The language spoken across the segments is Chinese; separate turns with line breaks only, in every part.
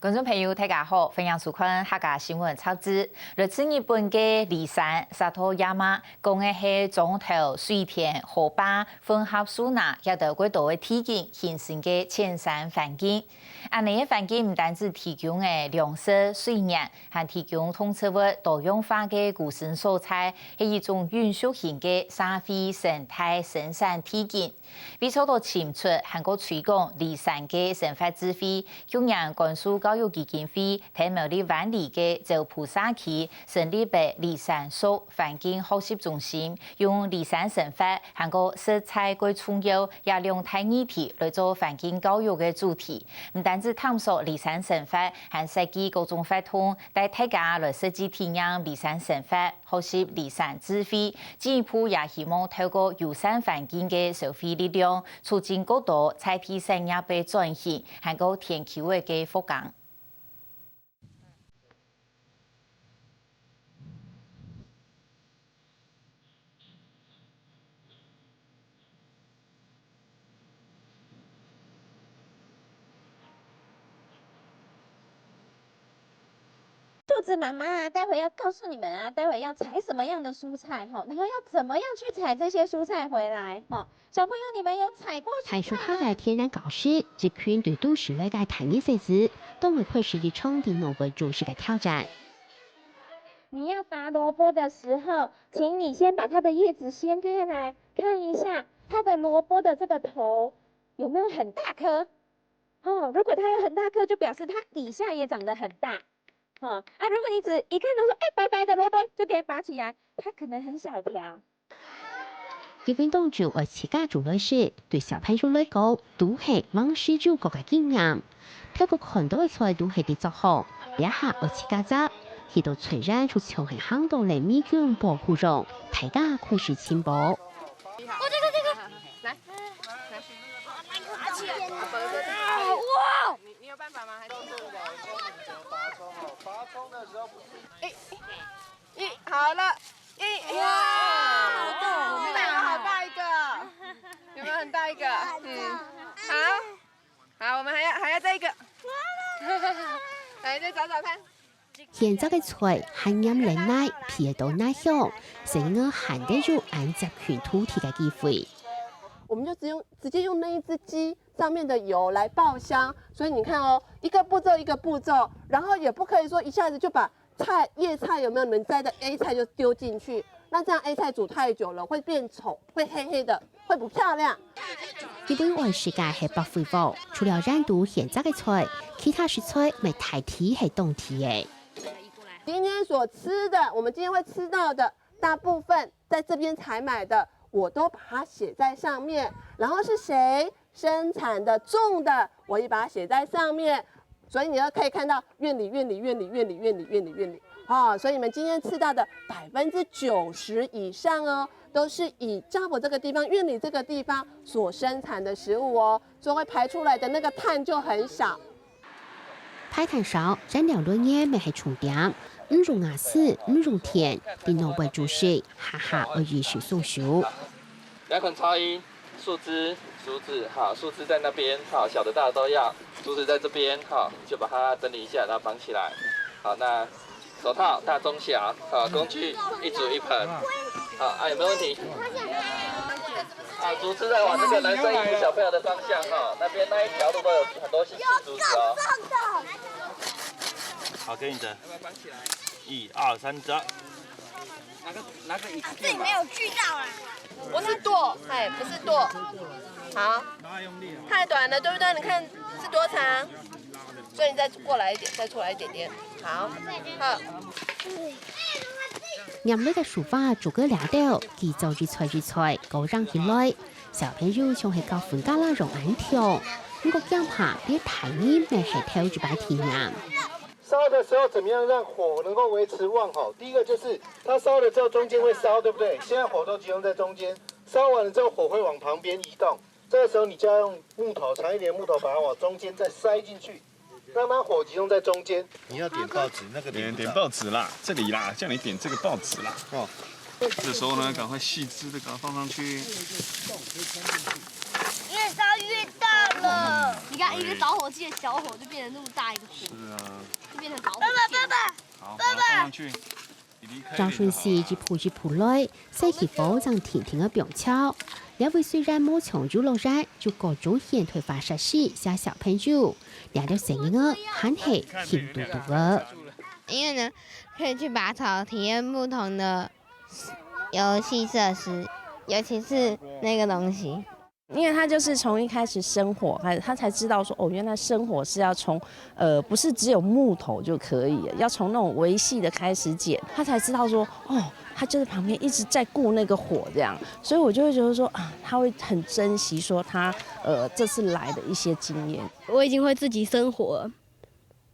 观众朋友，大家好，欢迎收看客家新闻超知。来自日本嘅梨山沙托亚马，讲嘅系总头水田、河坝、混合树林，也得过多嘅体景形成嘅浅山环境。安尼嘅环境唔单止提供嘅粮食、水源，还提供通彻物多样化嘅古生素材，系一种永续型嘅社会生态生产体景。比较多清楚，韩国推广梨山嘅生活智慧，用让甘肃教育基金会提苗栗万里嘅走菩萨区成立嘅梨山树环境学习中心，用梨山生活、韩国色彩嘅重要，也用大议题来做环境教育嘅主题。唔单止探索梨山生活，还设计各种活动，带大家来设计体验梨山生活，学习梨山智慧。进一步也希望透过友善环境嘅社会力量，促进各岛采体产业嘅转型，还有天气嘅复工。
兔子妈妈啊，待会要告诉你们啊，待会要采什么样的蔬菜哈，然后要怎么样去采这些蔬菜回来哈。小朋友，你们有采过
采蔬菜嘅天然教师，一群对都市类嘅产业设施，都会实际冲击农业主事嘅挑战。
你要拔萝卜的时候，请你先把它的叶子掀开来，看一下它的萝卜的这个头有没有很大颗。哦，如果它有很大颗，就表示它底下也长得很大。如果你只一看到说，白白的萝卜就可以拔起来，它可能很小条。
佢运动主为自家做类事，对小朋友来讲，都系往事主国嘅经验。透过看到嘅菜都系啲作好，一下为自家做，去到虽然出强系行动嚟美军保护中，大家开始进步。
这个，来，拿起来，哇！你有办法吗？还是
拔葱的时候不是。
好了，哇，好大一个，有没有很大一个？好，我们还要再一个，来再找找看。
现在嘅菜含盐奶奶，皮到奶香，成个含得住按集权土地嘅机会。
我们就直接用那一只鸡上面的油来爆香，所以你看哦，一个步骤一个步骤，然后也不可以说一下子就把叶菜有没有能摘的 A 菜就丢进去，那这样 A 菜煮太久了会变丑，会黑黑的，会不漂亮。
日本外世界系不恢复，除了染度现在嘅菜，其他食材咪太体系冻体嘅。
今天所吃的，我们今天会吃到的大部分在这边采买的，我都把它写在上面，然后是谁生产的、种的，我也把它写在上面。所以你要可以看到院里，所以你们今天吃到的90%以上哦，都是以家婆这个地方、院里这个地方所生产的食物哦，所以会排出来的那个碳就很少。
排碳少，染料多嘢咪系重点，唔用牙齿，唔用田，啲农业主事，哈哈，我艺术送熟。
2捆超音，树枝，好，树枝在那边，好，小的大的都要，竹子在这边，好，就把它整理一下，然后绑起来。好，那手套大中小，好，工具一组一盆，好，有没有问题？好，竹枝在往这个蓝色衣服小朋友的方向，哈，那边那一条路都有很多细竹子哦。
好，给你折。1、2、3，折。
拿个椅子。
这里没有锯到啊，我是剁，不是剁。好，太短了，对不对？你看是多长，所以你再过来一点，再出来一点点。好。
任你嘅书法做个了掉，既做日菜，高让起来。小朋友仲系教款家啦用眼跳，不过惊怕啲太热咪系跳住摆体验。
烧的时候怎么样让火能够维持旺吼？第一个就是它烧了之后中间会烧，对不对？现在火都集中在中间，烧完了之后火会往旁边移动，这个时候你就要用木头长一点的木头把它往中间再塞进去，让它火集中在中间。
你要点报纸，那个
点报纸啦，这里啦，叫你点这个报纸啦。哦，这时候呢，赶快细枝的给它放上去。
越烧越大了。
了。你看一个导火机的小火就变成那么大一个火。是啊。就变成导火线。
好，把它放上去。
张顺熙只抱住抱來，細氣火正甜甜嘅冰超。兩位雖然冇長住落山，就各種現代化設施嚇小朋友，兩條聲音啊，很係甜嘟嘟嘅。
因為呢，可以去拔草，體驗不同的遊戲設施，尤其是那個東西。
因為他就是從一開始生火開始，他才知道說哦，原來生火是要從不是只有木頭就可以，要從那種微細的開始剪，他才知道說哦，他就是旁邊一直在顧那個火這樣，所以我就會覺得說啊，他會很珍惜說他這次來的一些經驗。
我已經會自己生火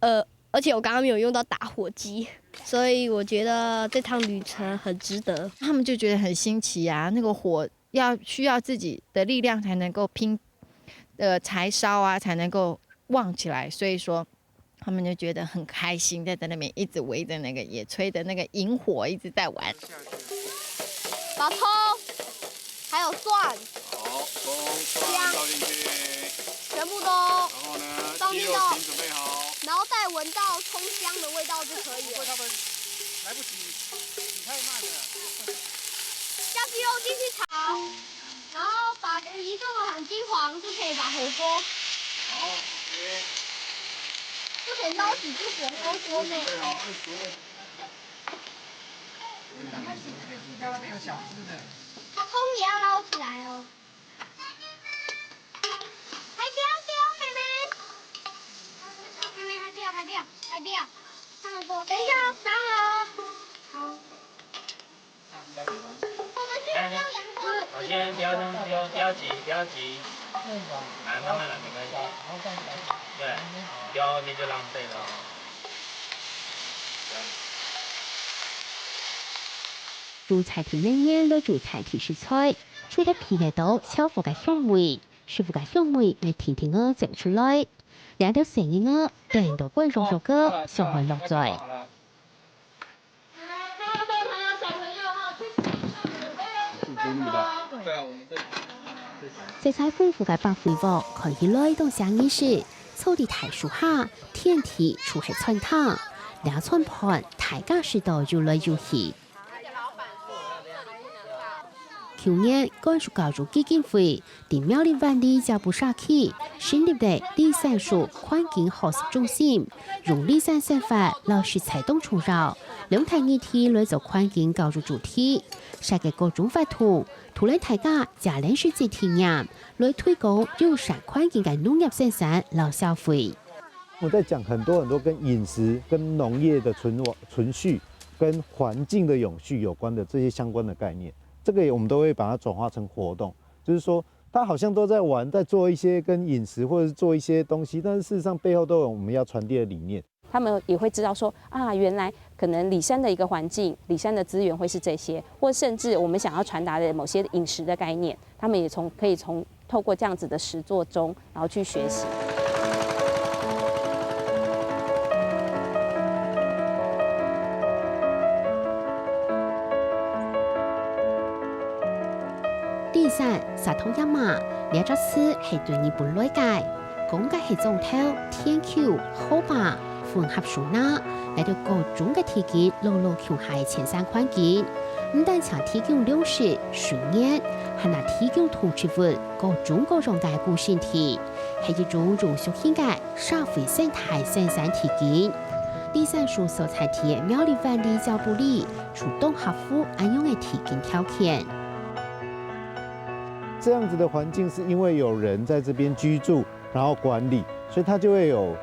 了，而且我剛剛沒有用到打火機，所以我覺得這趟旅程很值得。
他們就覺得很新奇啊，那個火。需要自己的力量才能夠柴燒啊，才能夠旺起來，所以說他們就覺得很開心，在那邊一直圍着那個野炊的那個引火，一直在玩。
把蔥，還有蒜，
好，蔥倒進去，
全部都，
然後呢，雞肉請準備好，
然後再聞到蔥香的味道就可以了。
他們來不及，你太慢了。
加雞肉進去炒，然後把魚做得很金黃，就可以把火鍋。
好，
不可以撈起去火鍋鍋內。它蔥也要撈起來哦。還掉，妹妹。妹妹還掉。等一下，拿好。好。
好，先不要急，慢慢来，没关系。对，掉后面就浪费了。
煮菜田呢嘢都煮菜田食菜，吹得皮嘅到超火嘅香味，舒服嘅香味會甜甜嘅整出來，兩條聲音嘅聽到貴肉肉嘅上來落在。在菜豐富嘅白肥鑊，可以來到上意時，草地大樹下，天地處係餐湯，兩餐盤大家食到越來越喜。去年甘肅教育基金會在苗栗灣的腳步社區成立的梨山樹環境學習中心，用梨山生法老師才當重要，兩台議題來做環境教育主題，設計各種法圖，圖令大家家人學習體驗，來推廣友善環境嘅農業生產老消費。
我在講很多跟飲食、跟農業的存續、跟環境的永續有關的這些相關的概念。這個我們都會把它轉化成活動，就是說，他好像都在玩，在做一些跟飲食或者是做一些東西，但是事實上背後都有我們要傳遞的理念。
他們也會知道說啊，原來可能里山的一個環境、里山的資源會是這些，或甚至我們想要傳達的某些飲食的概念，他們也可以從透過這樣子的實作中，然後去學習。
梨山沙頭一馬，兩隻詞係對日本來解，講嘅係種頭、天橋、河壩、混合樹那，嚟到各種嘅條件，路路橋係前山環境，唔單止提供糧食、水源，還能提供土植物各種嘅固性體，係一種容屬性嘅社會生態生產條件。梨山樹所在地苗栗灣的腳步裡，主動合乎安樣嘅條件條件。
這樣子的環境是因為有人在這邊居住，然後管理，所以它就會有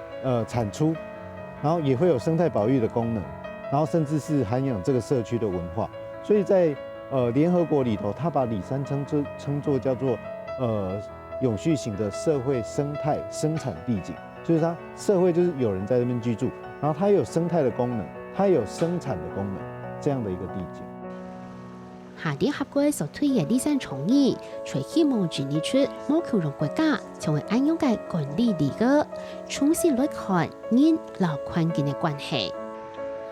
產出，然後也會有生態保育的功能，然後甚至是涵養這個社區的文化。所以在聯合國裡頭，它把梨山稱作叫做永續型的社會生態生產地景，就是它社會就是有人在這邊居住，然後它有生態的功能，它有生產的功能，這樣的一個地景。
下啲合規所推嘅梨山倡議，除希望展現出冇強融國家成為安樣嘅管理嚟嘅，重新來看人勞環境嘅關係。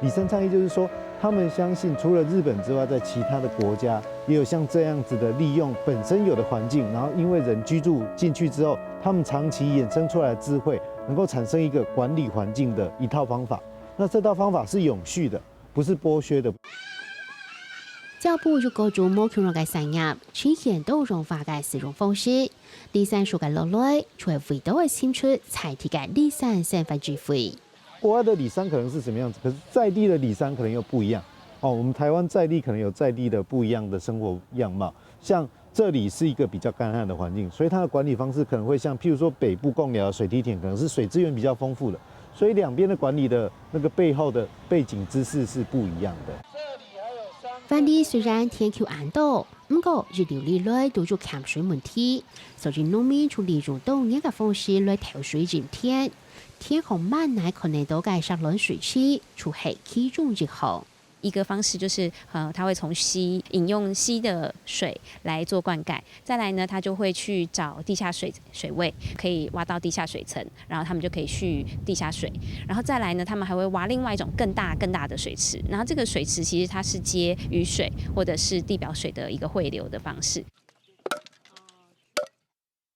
里山倡议就是说，他们相信除了日本之外，在其他的国家也有像这样子的利用本身有的环境，然后因为人居住进去之后，他们长期衍生出来的智慧，能够产生一个管理环境的一套方法。那这套方法是永续的，不是剥削的。
教部如果做某種嘅產業，呈現多種化嘅使用方式，里山樹嘅落來，才會到嘅新出才提嘅里山生活智慧。
国外的里山可能是什么样子，可是在地的里山可能又不一样。我们台湾在地可能有在地的不一样的生活样貌。像这里是一个比较干旱的环境，所以它的管理方式可能会像，譬如说北部贡寮的水梯田，可能是水资源比较丰富的，所以两边的管理的那个背后的背景知识是不一样的。
万里雖然天氣暗道，不過日流里來都有減水問題，所以農民處理用動一個方式來調水減天。天候慢來可能都改善冷水器，除係其中一項。
一个方式就是它会从溪引用溪的水来做灌溉，再来呢，它就会去找地下水位，可以挖到地下水层，然后他们就可以蓄地下水，然后再来呢，他们还会挖另外一种更大的水池，然后这个水池其实它是接雨水或者是地表水的一个汇流的方式。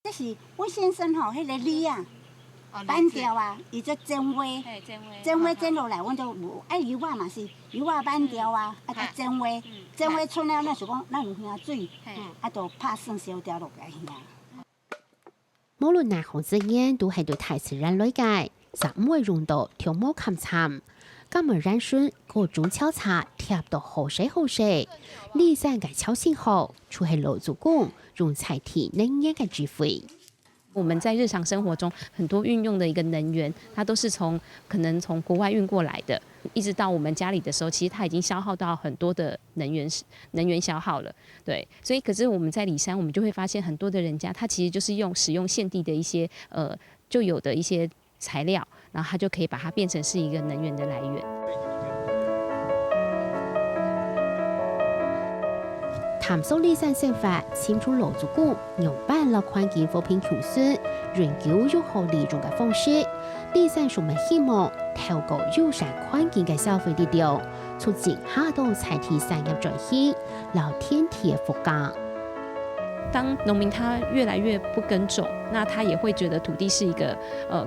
这是我先生吼，迄个梨啊。板条啊，伊做蒸花，蒸花蒸落来，阮就有油瓦嘛是油瓦板条啊，啊再蒸花，蒸花出了，咱就讲咱有兄水，啊就拍算烧掉落来兄。
無論哪項資源都係對大自然來解，實唔會用到條毛砍慘。今日染順各種悄茶貼到好細，里山嘅超信號，除係老祖公用菜體能源嘅智慧。
我们在日常生活中很多运用的一个能源，它都是可能从国外运过来的，一直到我们家里的时候，其实它已经消耗到很多的能源消耗了。对，所以可是我们在里山，我们就会发现很多的人家，他其实就是使用现地的一些就有的一些材料，然后他就可以把它变成是一个能源的来源。探索里山生活，清楚老祖公用辦了環境和平求生，研究如何利用嘅方式。里山樹們希望透過友善環境嘅消費力量，促進下檔菜體產業轉型，老天體嘅復耕。當農民他越來越不耕種，那他也會覺得土地是一個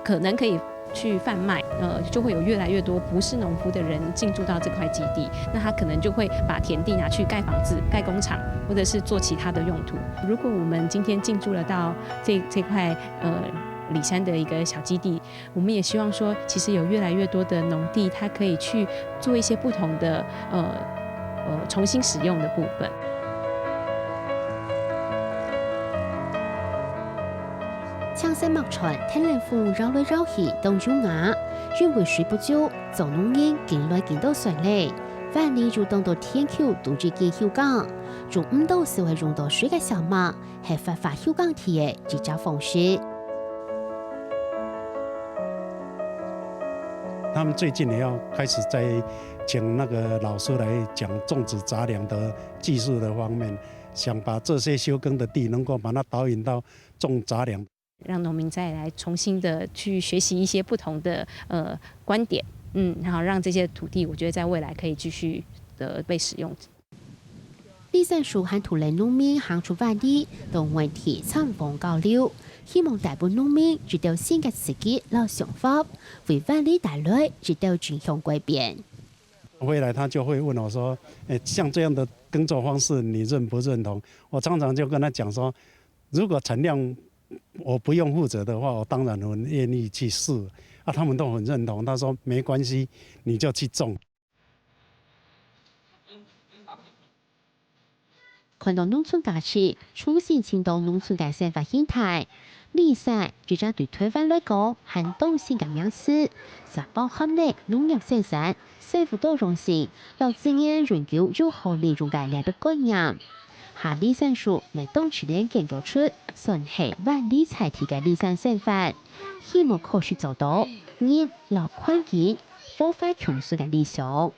可能可以去販賣，就會有越來越多不是農夫的人進駐到這塊基地，那他可能就會把田地拿去蓋房子、蓋工廠，或者是做其他的用途。如果我們今天進駐了到這塊里山的一個小基地，我們也希望說，其實有越來越多的農地，它可以去做一些不同的重新使用的部分。槍聲麥傳，天涼風繞來繞去都優雅，因為水不足，做農人見來見到水利，萬里就當到天橋都至見休港，仲唔到時會用到水嘅小麥，係發休港體嘅直接方式。
他们最近也要开始在请那个老师来讲种植杂粮的技术的方面，想把这些休耕的地能够把它导引到种杂粮。让农民再来重新的去学习一些不同的观点，然后让这些土地，我觉得在未来可以继续的被使用。里山樹和土地農民行出萬里，都問題參訪交流，希望大部分農民知道新嘅時機和想法，為萬里帶來知道正向改變。回來他就會問我說：“像這樣的耕作方式，你認不認同？”我常常就跟他講說：“如果產量我不用負責的話，我當然很願意去試。”他們都很認同。他說：“沒關係，你就去種。”看到農村價值，重新聽到農村嘅生活形態，里山主張對台灣來講很動性嘅名詞，就包含了農業生產、生活多樣性，有經驗研究如何利用改良的概念。下里山樹嚟當處理研究出，算係萬里才體嘅里山生活，希望可以做到熱鬧環境、發揮強勢嘅理想。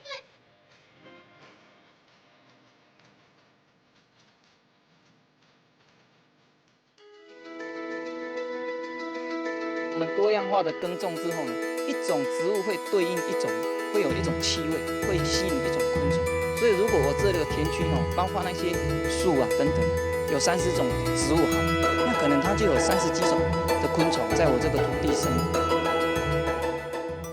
我们多样化的耕种之后呢，一种植物会对应一种会有一种气味，会吸引一种昆虫。所以如果我这里的田区包括那些树啊等等，有30种植物好，那可能它就有30几种的昆虫在我这个土地生活。